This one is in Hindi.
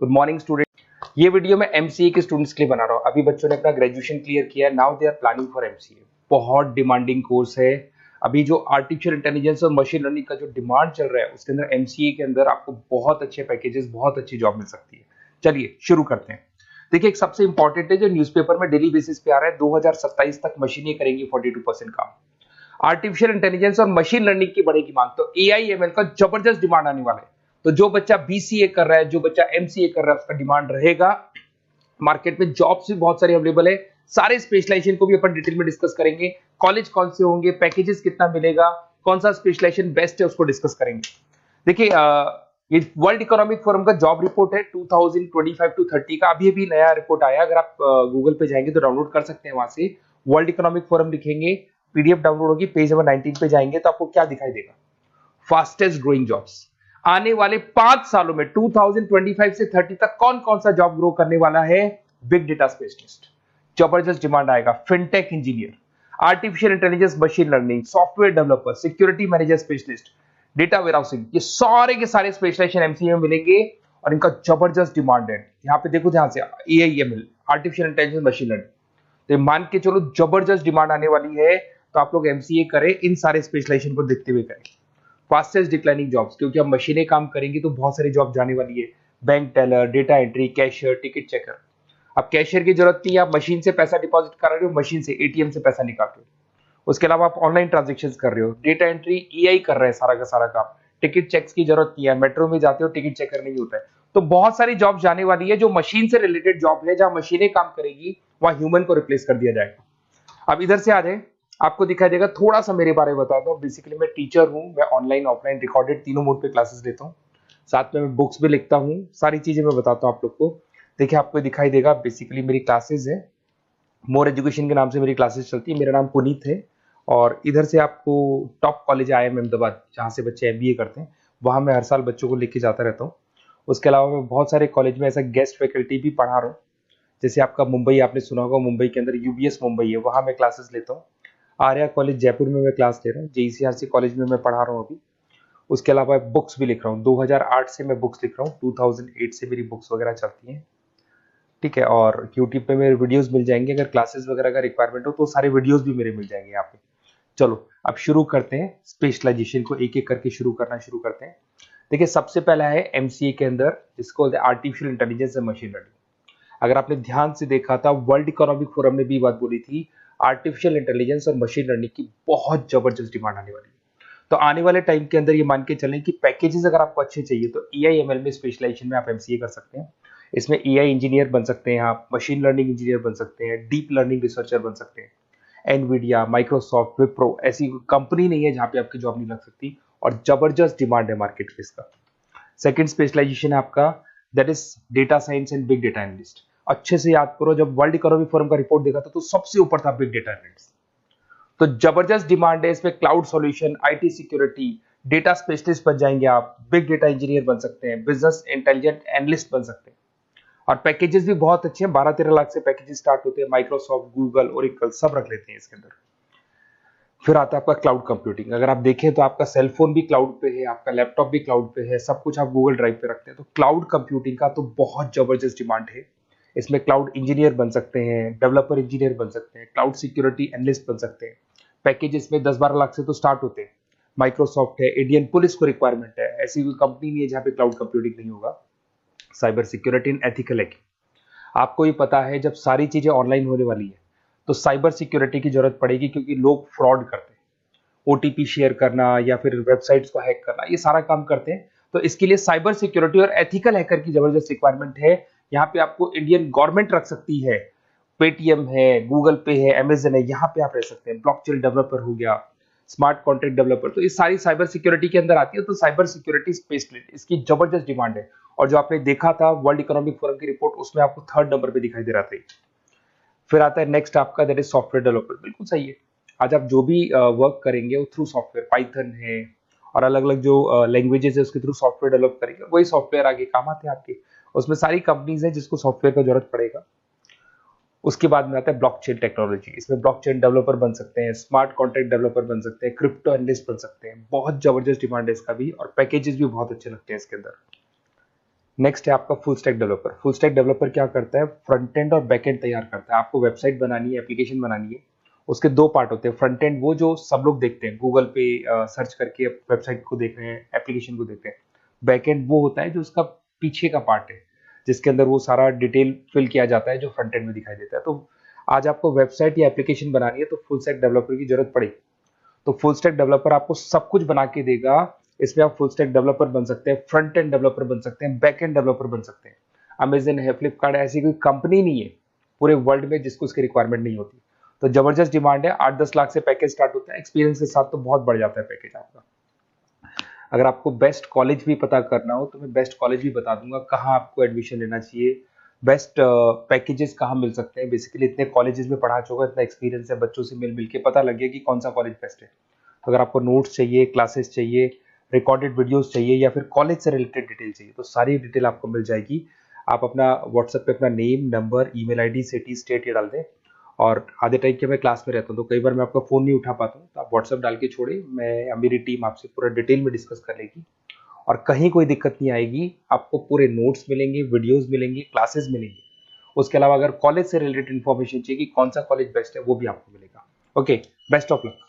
Good morning student. ये वीडियो मैं एमसीए के स्टूडेंट्स के लिए बना रहा हूँ। अभी बच्चों ने अपना ग्रेजुएशन क्लियर किया है, now they are planning for MCA. बहुत डिमांडिंग कोर्स है। अभी जो आर्टिफिशियल इंटेलिजेंस और मशीन लर्निंग का जो डिमांड चल रहा है उसके अंदर एमसीए के अंदर आपको बहुत अच्छे पैकेजेस, बहुत अच्छी जॉब मिल सकती है। चलिए शुरू करते हैं। देखिए, एक सबसे इंपॉर्टेंट है जो न्यूज़पेपर में डेली बेसिस पे आ रहा है, 2027 तक मशीनें करेंगी 42% काम। आर्टिफिशियल इंटेलिजेंस और मशीन लर्निंग की बढ़ेगी मांग, तो एआई एमएल का जबरदस्त डिमांड आने वाला है। तो जो बच्चा बीसीए कर रहा है, जो बच्चा एमसीए कर रहा है, उसका डिमांड रहेगा। मार्केट में जॉब्स भी बहुत सारी अवेलेबल है। सारे स्पेशलाइजेशन को भी अपन डिटेल में डिस्कस करेंगे। कॉलेज कौन से होंगे, पैकेजेस कितना मिलेगा, कौन सा स्पेशलाइजेशन बेस्ट है, उसको डिस्कस करेंगे। देखिए, ये वर्ल्ड इकोनॉमिक फोरम का जॉब रिपोर्ट है 2025 टू 30 का। अभी अभी नया रिपोर्ट आया, अगर आप गूगल पे जाएंगे तो डाउनलोड कर सकते हैं। वहां से वर्ल्ड इकोनॉमिक फोरम लिखेंगे, पीडीएफ डाउनलोड होगी, पेज नंबर 19 पे जाएंगे तो आपको क्या दिखाई देगा? Fastest growing jobs. आने वाले 5 सालों में 2025 से 30 तक कौन कौन सा जॉब ग्रो करने वाला है? बिग डेटा स्पेशलिस्ट, जबरदस्त डिमांड आएगा। Fintech engineer, artificial intelligence, machine learning, software developer, security manager specialist, data warehousing, ये सारे के सारे स्पेशलाइजेशन एमसीए में मिलेंगे और इनका जबरदस्त डिमांड है। यहाँ पे देखो ध्यान से, AIML, artificial intelligence, machine learning, तो मान के चलो जबरदस्त डिमांड आने वाली है। तो आप लोग एमसीए करें, इन सारे स्पेशलाइजेशन को देखते हुए करें। फास्टेस्ट डिक्लाइनिंग जॉब्स, क्योंकि अब मशीनें काम करेंगी तो बहुत सारी जॉब जाने वाली है। Bank teller, data entry, cashier, ticket checker. अब कैशियर की जरूरत नहीं है, आप मशीन से पैसा डिपॉजिट कर रहे हो, मशीन से एटीएम से पैसा निकाल रहे हो। उसके अलावा आप ऑनलाइन ट्रांजेक्शन कर रहे हो। डेटा एंट्री एआई कर रहे हैं सारा का सारा काम। टिकट चेक्स की जरूरत नहीं है, मेट्रो में जाते हो टिकट चेकर नहीं होता है। तो बहुत सारी जॉब जाने वाली है जो मशीन से रिलेटेड जॉब है। जहां मशीनें काम करेगी वहां ह्यूमन को रिप्लेस कर दिया जाएगा। अब इधर से आ जाए, आपको दिखाई देगा। थोड़ा सा मेरे बारे में बता दो। बेसिकली मैं टीचर हूं, मैं ऑनलाइन ऑफलाइन रिकॉर्डेड तीनों मोड पे क्लासेस लेता हूं। साथ में मैं बुक्स भी लिखता हूं, सारी चीजें मैं बताता हूं आप लोग को। देखिए, आपको दिखाई देगा बेसिकली मेरी क्लासेस है, मोर एजुकेशन के नाम से मेरी क्लासेस चलती है। मेरा नाम पुनीत है। और इधर से आपको टॉप कॉलेज आईआईएम अहमदाबाद, जहाँ से बच्चे एमबीए करते हैं, वहाँ मैं हर साल बच्चों को लेके जाता रहता हूँ। उसके अलावा मैं बहुत सारे कॉलेज में ऐसा गेस्ट फैकल्टी भी पढ़ा रहा हूँ। जैसे आपका मुंबई, आपने सुना होगा, मुंबई के अंदर यूबीएस मुंबई है, वहाँ मैं क्लासेस लेता हूँ। आर्या कॉलेज जयपुर में मैं क्लास ले रहा हूँ। जेईसीआरसी कॉलेज में मैं पढ़ा रहा हूँ अभी। उसके अलावा बुक्स भी लिख रहा हूँ। 2008 से मैं बुक्स लिख रहा हूँ, 2008 से मेरी बुक्स वगैरह चलती हैं। ठीक है, और यूट्यूब पे मेरे वीडियोस मिल जाएंगे। अगर क्लासेस वगैरह का रिक्वायरमेंट हो तो सारे वीडियोस भी मेरे मिल जाएंगे यहाँ पे। चलो अब शुरू करते हैं, स्पेशलाइजेशन को एक एक करके शुरू करते हैं। देखिए, सबसे पहला है एमसीए के अंदर जिसको बोलते हैं आर्टिफिशियल इंटेलिजेंस और मशीन लर्निंग। अगर आपने ध्यान से देखा था, वर्ल्ड इकोनॉमिक फोरम ने भी बात बोली थी, आर्टिफिशियल इंटेलिजेंस और मशीन लर्निंग की बहुत जबरदस्त डिमांड आने वाली है। तो आने वाले टाइम के अंदर ये मान के चलें कि पैकेजेस अगर आपको अच्छे चाहिए तो एआईएमएल में स्पेशलाइजेशन में आप एमसीए कर सकते हैं। इसमें एआई इंजीनियर बन सकते हैं, आप मशीन लर्निंग इंजीनियर बन सकते हैं, डीप लर्निंग रिसर्चर बन सकते हैं। एनवीडिया, माइक्रोसॉफ्ट, विप्रो, ऐसी कंपनी नहीं है जहां पे आपकी जॉब नहीं लग सकती। और जबरदस्त डिमांड है मार्केट में इसका। सेकंड स्पेशलाइजेशन है आपका, that is data science and big data analyst. अच्छे से याद करो, जब वर्ल्ड इकोनॉमिक फोरम का रिपोर्ट देखा था तो सबसे ऊपर था बिग डेटा एनालिस्ट। तो जबरदस्त डिमांड है इसमें। Cloud solution, IT security, data specialist बन जाएंगे आप, बिग डेटा इंजीनियर बन सकते हैं, बिजनेस इंटेलिजेंट एनालिस्ट बन सकते हैं। और पैकेजेस भी बहुत अच्छे हैं, 12-13 लाख से पैकेजेस स्टार्ट होते हैं। माइक्रोसॉफ्ट, गूगल, ओरेकल सब रख लेते हैं इसके अंदर। फिर आता है आपका क्लाउड कंप्यूटिंग। अगर आप देखें तो आपका सेल फोन भी क्लाउड पे है, आपका लैपटॉप भी क्लाउड पे है, सब कुछ आप गूगल ड्राइव पे रखते हैं। तो क्लाउड कंप्यूटिंग का तो बहुत जबरदस्त डिमांड है। इसमें क्लाउड इंजीनियर बन सकते हैं, डेवलपर इंजीनियर बन सकते हैं, क्लाउड सिक्योरिटी एनालिस्ट बन सकते हैं। पैकेज इसमें 10-12 लाख से तो स्टार्ट होते हैं। माइक्रोसॉफ्ट है, इंडियन पुलिस को रिक्वायरमेंट है, ऐसी कोई कंपनी नहीं है जहां पे क्लाउड कंप्यूटिंग नहीं होगा। Cyber security and ethical hacking, आपको ही पता है जब सारी चीजें ऑनलाइन होने वाली है तो साइबर सिक्योरिटी की जरूरत पड़ेगी, क्योंकि लोग फ्रॉड करते हैं। ओटीपी शेयर करना या फिर वेबसाइट्स को हैक करना, ये सारा काम करते हैं। तो इसके लिए साइबर सिक्योरिटी और एथिकल हैकर की जबरदस्त रिक्वायरमेंट है। यहाँ पे आपको इंडियन गवर्नमेंट रख सकती है। पेटीएम है, गूगल पे है, अमेजन है, यहाँ पे आप रह सकते हैं। ब्लॉकचेन डेवलपर हो गया, स्मार्ट कॉन्ट्रैक्ट डेवलपर, तो ये सारी साइबर सिक्योरिटी के अंदर आती है। तो साइबर सिक्योरिटी स्पेशलिस्ट, इसकी जबरदस्त डिमांड है। और जो आपने देखा था वर्ल्ड इकोनॉमिक फोरम की रिपोर्ट, उसमें आपको 3rd नंबर पे दिखाई दे रहा था। फिर आता है नेक्स्ट आपका, दैट इज सॉफ्टवेयर डेवलपर। बिल्कुल सही है। आज आप जो भी वर्क करेंगे वो थ्रू सॉफ्टवेयर, पाइथन है और अलग अलग जो लैंग्वेजेस है उसके थ्रू सॉफ्टवेयर डेवलप करेंगे, वही सॉफ्टवेयर आगे काम आते हैं आपके। उसमें सारी कंपनीज है जिसको सॉफ्टवेयर का जरूरत पड़ेगा। उसके बाद में आता है ब्लॉकचेन टेक्नोलॉजी। इसमें ब्लॉकचेन डेवलपर बन सकते हैं, स्मार्ट कॉन्ट्रैक्ट डेवलपर बन सकते हैं, क्रिप्टो एनालिस्ट बन सकते हैं। बहुत जबरदस्त डिमांड है इसका भी, और पैकेजेस भी बहुत अच्छे लगते हैं इसके अंदर। नेक्स्ट है आपका full stack developer. Full stack developer क्या करता है, फ्रंट एंड और बैक एंड तैयार करता है। आपको वेबसाइट बनानी है, एप्लीकेशन बनानी है, उसके दो पार्ट होते हैं। फ्रंट एंड वो जो सब लोग देखते हैं, गूगल पे सर्च करके वेबसाइट को देख रहे हैं, एप्लीकेशन को देख रहे हैं। बैक एंड वो होता है जो उसका पीछे का पार्ट है, जिसके अंदर वो सारा डिटेल फिल किया जाता है जो फ्रंट एंड में दिखाई देता है। तो आज आपको वेबसाइट या एप्लीकेशन बनानी है तो फुल स्टैक डेवलपर की जरूरत पड़ेगी। तो फुल स्टैक डेवलपर आपको सब कुछ बना के देगा। इसमें आप फुल स्टैक डेवलपर बन सकते हैं, फ्रंट एंड डेवलपर बन सकते हैं, बैक एंड डेवलपर बन सकते हैं। अमेजन है, फ्लिपकार्ट, ऐसी कोई कंपनी नहीं है पूरे वर्ल्ड में जिसको इसकी रिक्वायरमेंट नहीं होती। तो जबरदस्त डिमांड है, 8-10 लाख से पैकेज स्टार्ट होता है, एक्सपीरियंस के साथ तो बहुत बढ़ जाता है पैकेज आपका। अगर आपको बेस्ट कॉलेज भी पता करना हो तो मैं बेस्ट कॉलेज भी बता दूंगा, कहाँ आपको एडमिशन लेना चाहिए, बेस्ट पैकेजेस कहाँ मिल सकते हैं। बेसिकली इतने कॉलेजेस में पढ़ा चुका, इतना एक्सपीरियंस है, बच्चों से मिल मिल के पता लग गया कि कौन सा कॉलेज बेस्ट है। तो अगर आपको नोट्स चाहिए, क्लासेस चाहिए, रिकॉर्डेड वीडियोस चाहिए या फिर कॉलेज से रिलेटेड डिटेल चाहिए, तो सारी डिटेल आपको मिल जाएगी। आप अपना व्हाट्सएप पे अपना name, number, email ID, city, state ये डाल दें। और आधे टाइम के मैं क्लास में रहता हूँ तो कई बार मैं आपका फ़ोन नहीं उठा पाता हूँ, तो आप व्हाट्सएप डाल के छोड़े, मैं या मेरी टीम आपसे पूरा डिटेल में डिस्कस कर लेगी। और कहीं कोई दिक्कत नहीं आएगी, आपको पूरे नोट्स मिलेंगे, वीडियोस मिलेंगे, क्लासेस मिलेंगे। उसके अलावा अगर कॉलेज से रिलेटेड इन्फॉर्मेशन चाहिए कि कौन सा कॉलेज बेस्ट है, वो भी आपको मिलेगा। Okay, best of luck.